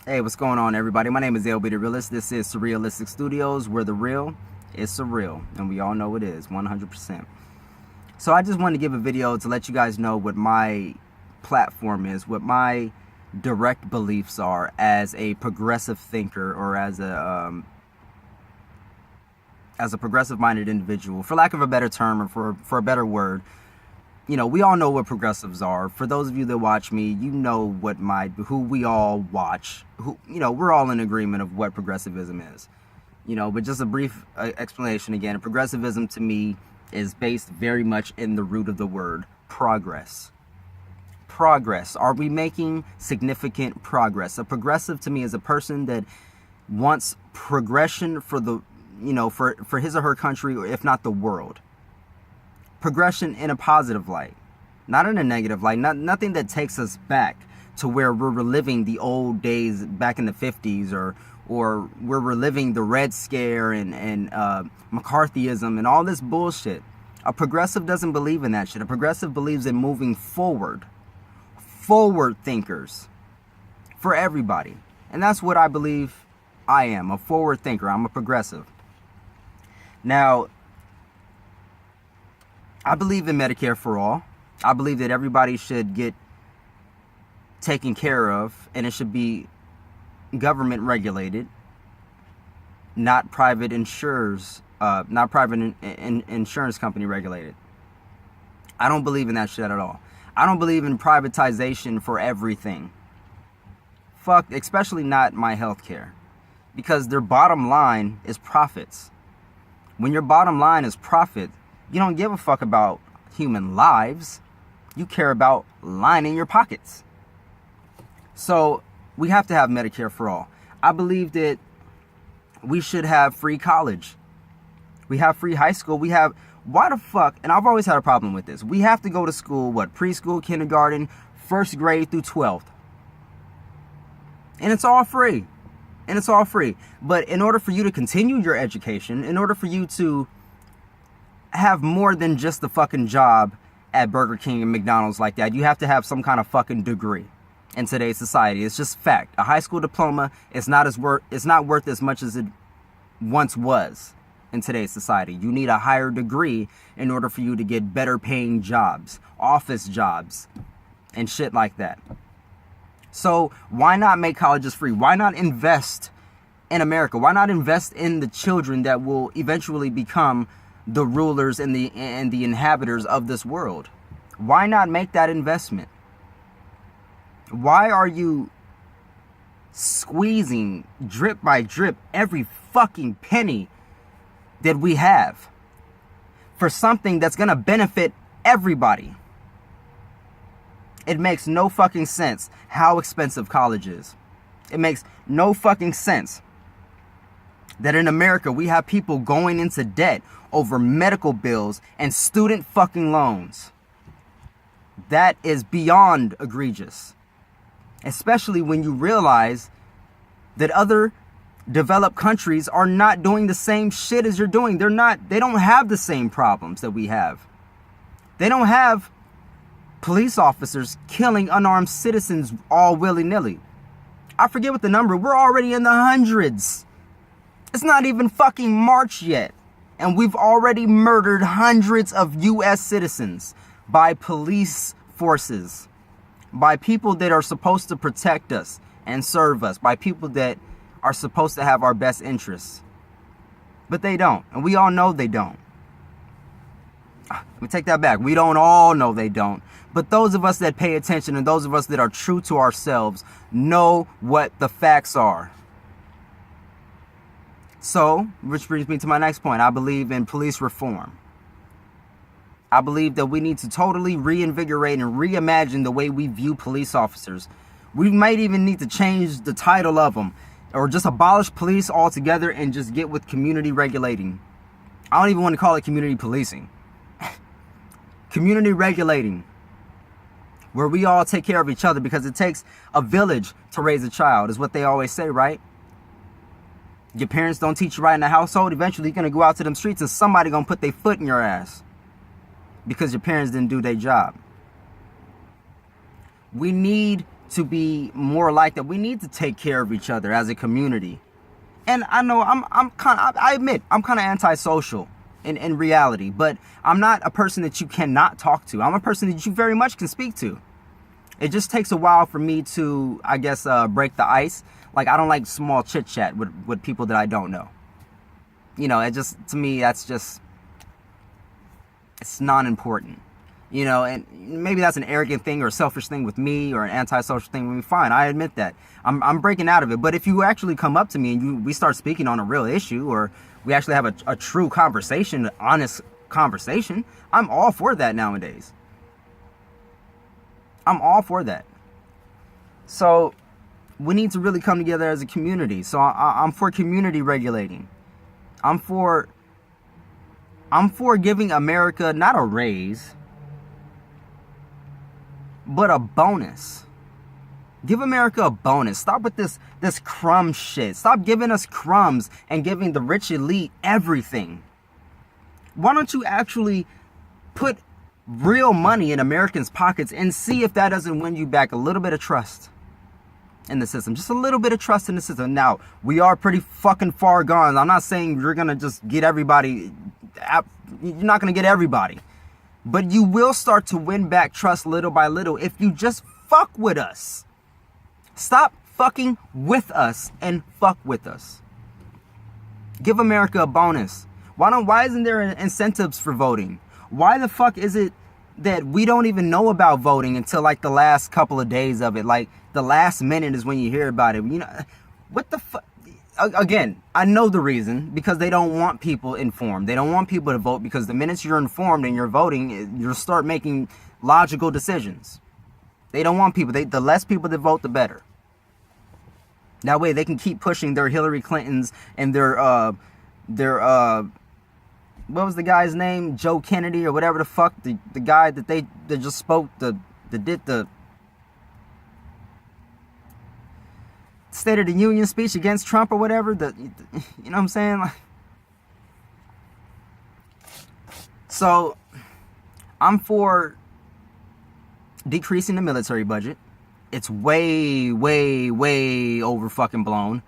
Hey, what's going on, everybody? My name is LB the Realist. This is Surrealistic Studios, where the real is surreal, and we all know it is 100%. So I just wanted to give a video to let you guys know what my platform is, what my direct beliefs are as a progressive thinker, or as a progressive-minded individual, for lack of a better term, or for a better word. You know, we all know what progressives are. For those of you that watch me, you know who we all watch. We're all in agreement of what progressivism is. But just a brief explanation again. Progressivism to me is based very much in the root of the word progress. Progress. Are we making significant progress? A progressive to me is a person that wants progression for for his or her country, or if not the world. Progression in a positive light, not in a negative light. Nothing that takes us back to where we're reliving the old days back in the 50s, or we're reliving the Red Scare and McCarthyism and all this bullshit. A progressive doesn't believe in that shit. A progressive believes in moving forward thinkers for everybody. And that's what I believe I am, a forward thinker. I'm a progressive. Now, I believe in Medicare for all. I believe that everybody should get taken care of, and it should be government regulated, not private insurers, insurance company regulated. I don't believe in that shit at all. I don't believe in privatization for everything. Fuck, especially not my healthcare, because their bottom line is profits. When your bottom line is profit, you don't give a fuck about human lives. You care about lining your pockets. So we have to have Medicare for all. I believe that we should have free college. We have free high school. Why the fuck, and I've always had a problem with this. We have to go to school, preschool, kindergarten, first grade through 12th. And it's all free. But in order for you to continue your education, in order for you to have more than just the fucking job at Burger King and McDonald's like that, you have to have some kind of fucking degree in today's society. It's just fact. A high school diploma is not worth as much as it once was in today's society. You need a higher degree in order for you to get better paying jobs, office jobs, and shit like that. So why not make colleges free? Why not invest in America? Why not invest in the children that will eventually become the rulers and the inhabitants of this world? Why not make that investment? Why are you squeezing drip by drip every fucking penny that we have for something that's gonna benefit everybody? It makes no fucking sense how expensive college is. It makes no fucking sense that in America we have people going into debt over medical bills and student fucking loans. That is beyond egregious. Especially when you realize that other developed countries are not doing the same shit as you're doing. They don't have the same problems that we have. They don't have police officers killing unarmed citizens all willy-nilly. I forget what the number. We're already in the hundreds. It's not even fucking March yet, and we've already murdered hundreds of U.S. citizens by police forces, by people that are supposed to protect us and serve us, by people that are supposed to have our best interests. But they don't, and we all know they don't. Let me take that back. We don't all know they don't. But those of us that pay attention and those of us that are true to ourselves know what the facts are. So, which brings me to my next point. I believe in police reform. I believe that we need to totally reinvigorate and reimagine the way we view police officers. We might even need to change the title of them, or just abolish police altogether and just get with community regulating. I don't even want to call it community policing. Community regulating, where we all take care of each other, because it takes a village to raise a child, is what they always say, right? Your parents don't teach you right in the household, eventually you're going to go out to them streets and somebody going to put their foot in your ass because your parents didn't do their job. We need to be more like that. We need to take care of each other as a community. And I know I admit I'm kind of antisocial in reality, but I'm not a person that you cannot talk to. I'm a person that you very much can speak to. It just takes a while for me to, I guess, break the ice. Like, I don't like small chit chat with people that I don't know. You know, it just, to me, that's just, it's non-important. You know, and maybe that's an arrogant thing or a selfish thing with me or an antisocial thing with me. Fine, I admit that. I'm breaking out of it. But if you actually come up to me and we start speaking on a real issue, or we actually have a true conversation, an honest conversation, I'm all for that nowadays. I'm all for that. So we need to really come together as a community. So I'm for community regulating. I'm for giving America not a raise, but a bonus. Give America a bonus. Stop with this crumb shit. Stop giving us crumbs and giving the rich elite everything. Why don't you actually put real money in Americans' pockets and see if that doesn't win you back a little bit of trust in the system. Just a little bit of trust in the system. Now, we are pretty fucking far gone. I'm not saying you're going to just get everybody. You're not going to get everybody. But you will start to win back trust little by little if you just fuck with us. Stop fucking with us and fuck with us. Give America a bonus. Why isn't there incentives for voting? Why the fuck is it that we don't even know about voting until like the last couple of days of it? Like the last minute is when you hear about it. You know, what the fuck? Again, I know the reason, because they don't want people informed. They don't want people to vote, because the minute you're informed and you're voting, you'll start making logical decisions. They don't want people. The less people that vote, the better. That way they can keep pushing their Hillary Clintons and their what was the guy's name? Joe Kennedy or whatever the fuck, the guy that they just spoke, that did the State of the Union speech against Trump or whatever. You know what I'm saying? Like, so I'm for decreasing the military budget. It's way, way, way over fucking blown.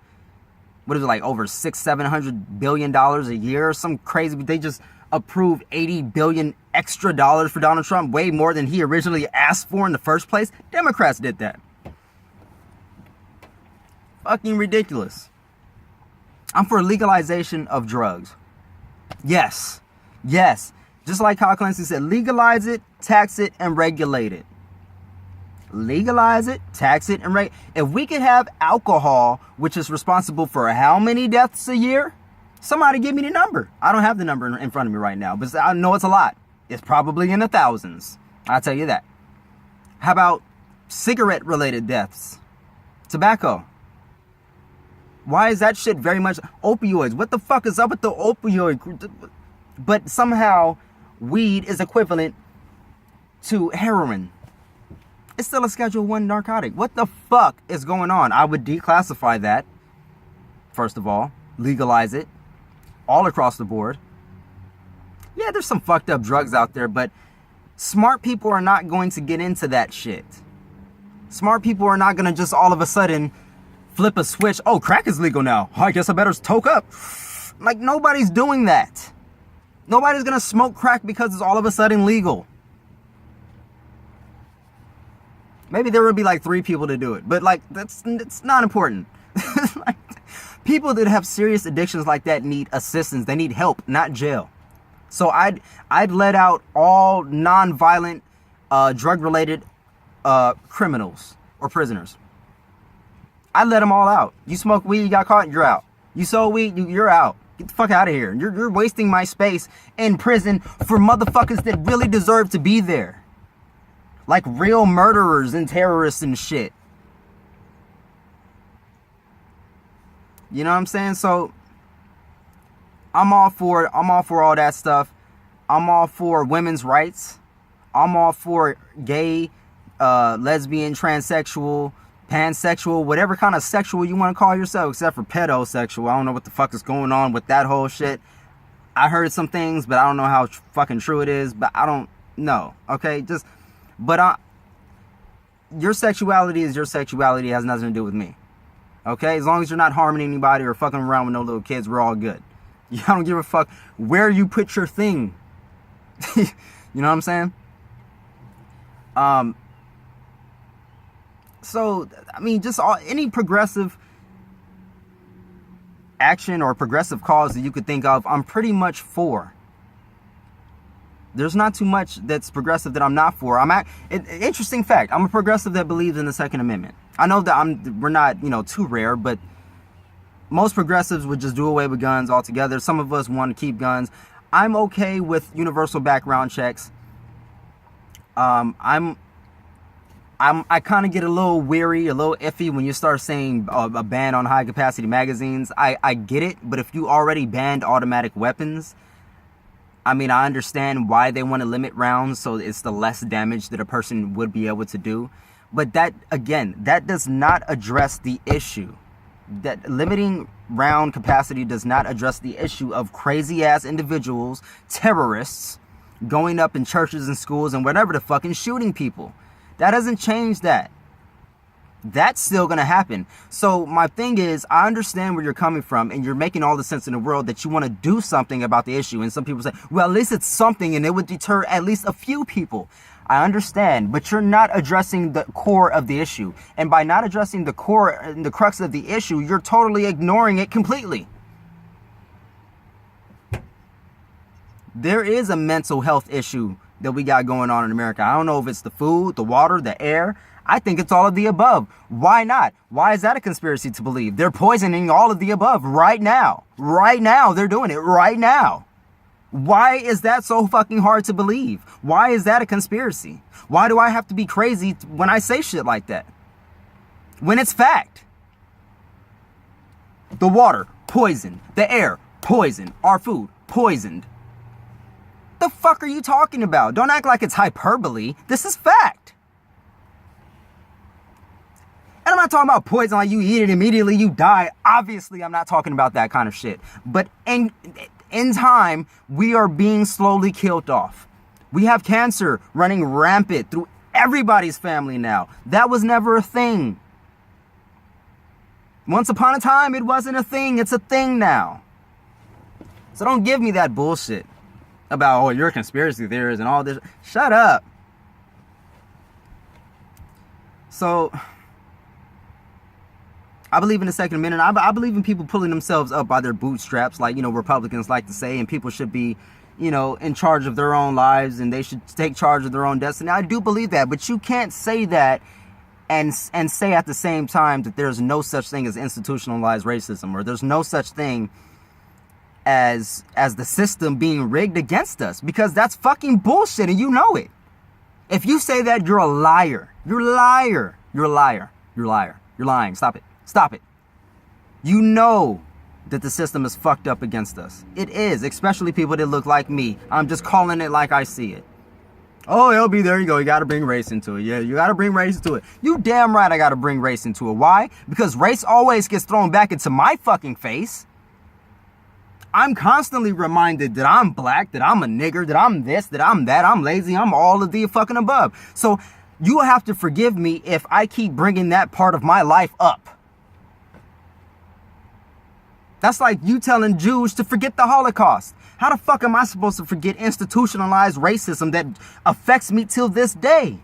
What is it, like over $600-700 billion a year or some crazy? They just approved $80 billion extra dollars for Donald Trump, way more than he originally asked for in the first place. Democrats did that. Fucking ridiculous. I'm for legalization of drugs. Yes. Yes. Just like Kyle Clancy said, legalize it, tax it, and regulate it. Legalize it, tax it, and if we could have alcohol, which is responsible for how many deaths a year? Somebody give me the number. I don't have the number in front of me right now, but I know it's a lot. It's probably in the thousands. I'll tell you that. How about cigarette-related deaths? Tobacco. Why is that shit very much opioids? What the fuck is up with the opioid? But somehow weed is equivalent to heroin. It's still a Schedule I narcotic. What the fuck is going on? I would declassify that. First of all, legalize it all across the board. Yeah, there's some fucked up drugs out there, but smart people are not going to get into that shit. Smart people are not going to just all of a sudden flip a switch. Oh, crack is legal now. I guess I better toke up. Like, nobody's doing that. Nobody's going to smoke crack because it's all of a sudden legal. Maybe there would be like 3 people to do it, but like it's not important. Like, people that have serious addictions like that need assistance. They need help, not jail. So I'd let out all non-violent, drug-related criminals or prisoners. I'd let them all out. You smoke weed, you got caught, you're out. You sold weed, you're out. Get the fuck out of here. You're wasting my space in prison for motherfuckers that really deserve to be there. Like real murderers and terrorists and shit. You know what I'm saying? So I'm all for all that stuff. I'm all for women's rights. I'm all for gay, lesbian, transsexual, pansexual, whatever kind of sexual you want to call yourself, except for pedosexual. I don't know what the fuck is going on with that whole shit. I heard some things, but I don't know how fucking true it is. But I don't know. Okay, but your sexuality is your sexuality. It has nothing to do with me. Okay? As long as you're not harming anybody or fucking around with no little kids, we're all good. I don't give a fuck where you put your thing. You know what I'm saying? So, I mean, just any progressive action or progressive cause that you could think of, I'm pretty much for. There's not too much that's progressive that I'm not for. Interesting fact, I'm a progressive that believes in the Second Amendment. I know that we're not, too rare, but most progressives would just do away with guns altogether. Some of us want to keep guns. I'm okay with universal background checks. I kind of get a little weary, a little iffy when you start saying a ban on high capacity magazines. I get it, but if you already banned automatic weapons, I mean, I understand why they want to limit rounds, so it's the less damage that a person would be able to do. But that does not address the issue. That limiting round capacity does not address the issue of crazy ass individuals, terrorists, going up in churches and schools and whatever the fucking shooting people. That doesn't change that. That's still going to happen. So my thing is, I understand where you're coming from, and you're making all the sense in the world that you want to do something about the issue. And some people say, well, at least it's something and it would deter at least a few people. I understand, but you're not addressing the core of the issue. And by not addressing the core and the crux of the issue, you're totally ignoring it completely. There is a mental health issue that we got going on in America. I don't know if it's the food, the water, the air. I think it's all of the above. Why not? Why is that a conspiracy to believe? They're poisoning all of the above right now. Right now, they're doing it right now. Why is that so fucking hard to believe? Why is that a conspiracy? Why do I have to be crazy when I say shit like that? When it's fact. The water, poisoned. The air, poisoned. Our food, poisoned. The fuck are you talking about? Don't act like it's hyperbole. This is fact. And I'm not talking about poison like you eat it immediately, you die. Obviously, I'm not talking about that kind of shit. But in time, we are being slowly killed off. We have cancer running rampant through everybody's family now. That was never a thing. Once upon a time, it wasn't a thing. It's a thing now. So don't give me that bullshit about, oh, you're a conspiracy theorist and all this. Shut up. So I believe in the Second Amendment. I believe in people pulling themselves up by their bootstraps, like, Republicans like to say, and people should be, in charge of their own lives and they should take charge of their own destiny. I do believe that, but you can't say that and say at the same time that there's no such thing as institutionalized racism, or there's no such thing as the system being rigged against us, because that's fucking bullshit and you know it. If you say that, you're a liar. You're a liar. You're a liar. You're a liar. You're lying. Stop it. Stop it. You know that the system is fucked up against us. It is, especially people that look like me. I'm just calling it like I see it. Oh, LB, there you go. You got to bring race into it. Yeah, you got to bring race into it. You damn right I got to bring race into it. Why? Because race always gets thrown back into my fucking face. I'm constantly reminded that I'm black, that I'm a nigger, that I'm this, that I'm that, I'm lazy, I'm all of the fucking above. So you have to forgive me if I keep bringing that part of my life up. That's like you telling Jews to forget the Holocaust. How the fuck am I supposed to forget institutionalized racism that affects me till this day?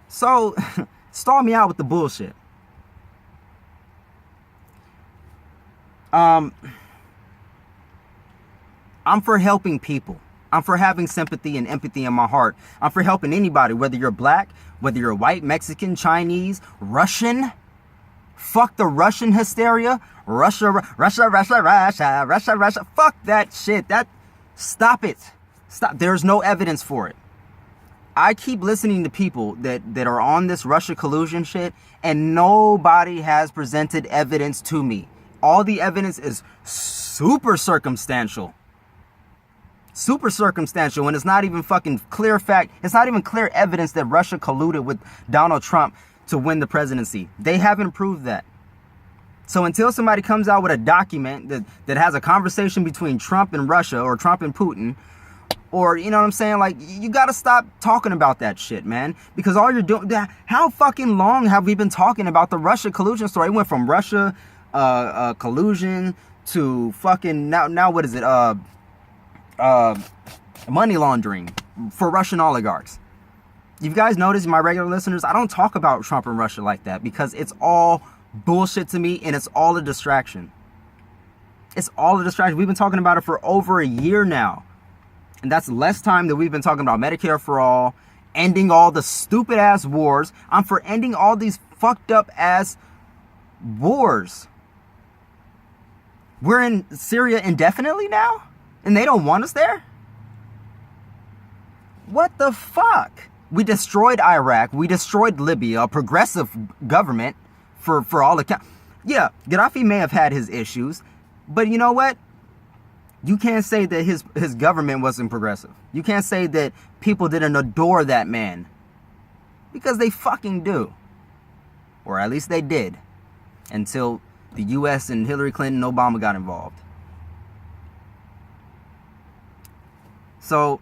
So, stall me out with the bullshit. I'm for helping people. I'm for having sympathy and empathy in my heart. I'm for helping anybody, whether you're black, whether you're white, Mexican, Chinese, Russian. Fuck the Russian hysteria. Russia. Fuck that shit. Stop it. Stop. There's no evidence for it. I keep listening to people that are on this Russia collusion shit, and nobody has presented evidence to me. All the evidence is super circumstantial. Super circumstantial, and it's not even fucking clear fact. It's not even clear evidence that Russia colluded with Donald Trump to win the presidency. They haven't proved that. So until somebody comes out with a document that has a conversation between Trump and Russia, or Trump and Putin, Or, you know what I'm saying? Like, you gotta stop talking about that shit, man. Because all you're doing... How fucking long have we been talking about the Russia collusion story? It went from Russia collusion to fucking... Now what is it? Money laundering for Russian oligarchs. You guys notice, my regular listeners, I don't talk about Trump and Russia like that because it's all bullshit to me and it's all a distraction. It's all a distraction. We've been talking about it for over a year now. And that's less time than we've been talking about Medicare for all, ending all the stupid ass wars. I'm for ending all these fucked up ass wars. We're in Syria indefinitely now? And they don't want us there? What the fuck? We destroyed Iraq. We destroyed Libya, a progressive government for all account. Yeah, Gaddafi may have had his issues, but you know what? You can't say that his government wasn't progressive. You can't say that people didn't adore that man. Because they fucking do. Or at least they did. Until the US and Hillary Clinton and Obama got involved. So,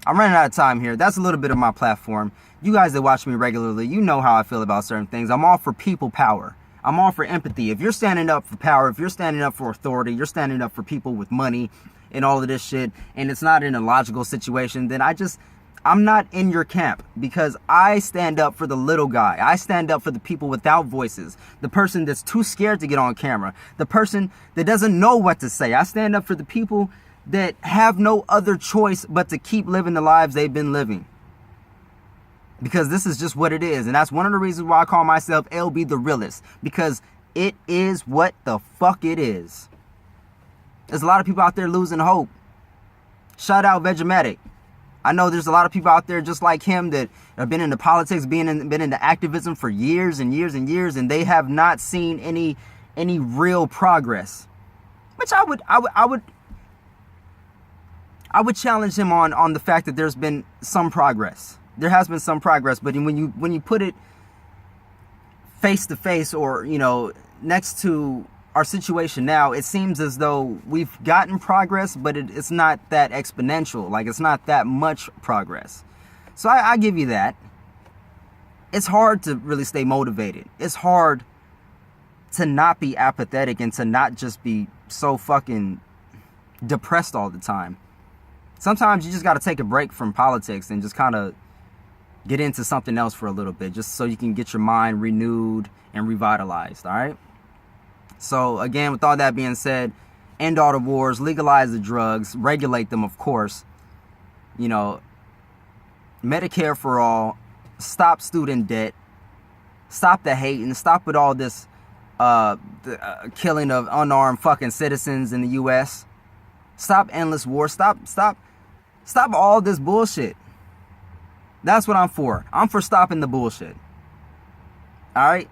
I'm running out of time here. That's a little bit of my platform. You guys that watch me regularly, you know how I feel about certain things. I'm all for people power. I'm all for empathy. If you're standing up for power, if you're standing up for authority, you're standing up for people with money and all of this shit, and it's not in a logical situation, then I'm not in your camp, because I stand up for the little guy. I stand up for the people without voices, the person that's too scared to get on camera, the person that doesn't know what to say. I stand up for the people that have no other choice but to keep living the lives they've been living. Because this is just what it is. And that's one of the reasons why I call myself LB the Realist. Because it is what the fuck it is. There's a lot of people out there losing hope. Shout out Vegematic. I know there's a lot of people out there just like him that have been into politics, been into activism for years and years and years, and they have not seen any real progress. Which I would challenge him on the fact that there's been some progress. There has been some progress, but when you put it face to face, or, you know, next to our situation now, it seems as though we've gotten progress, but it's not that exponential. Like, it's not that much progress. So I give you that. It's hard to really stay motivated. It's hard to not be apathetic and to not just be so fucking depressed all the time. Sometimes you just got to take a break from politics and just kind of get into something else for a little bit, just so you can get your mind renewed and revitalized, all right? So, again, with all that being said, end all the wars, legalize the drugs, regulate them, of course. You know, Medicare for all, stop student debt, stop the hate, and stop with all this killing of unarmed fucking citizens in the U.S. Stop endless war. Stop all this bullshit. That's what I'm for. I'm for stopping the bullshit. All right?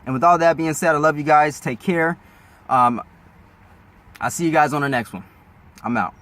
And with all that being said, I love you guys. Take care. I'll see you guys on the next one. I'm out.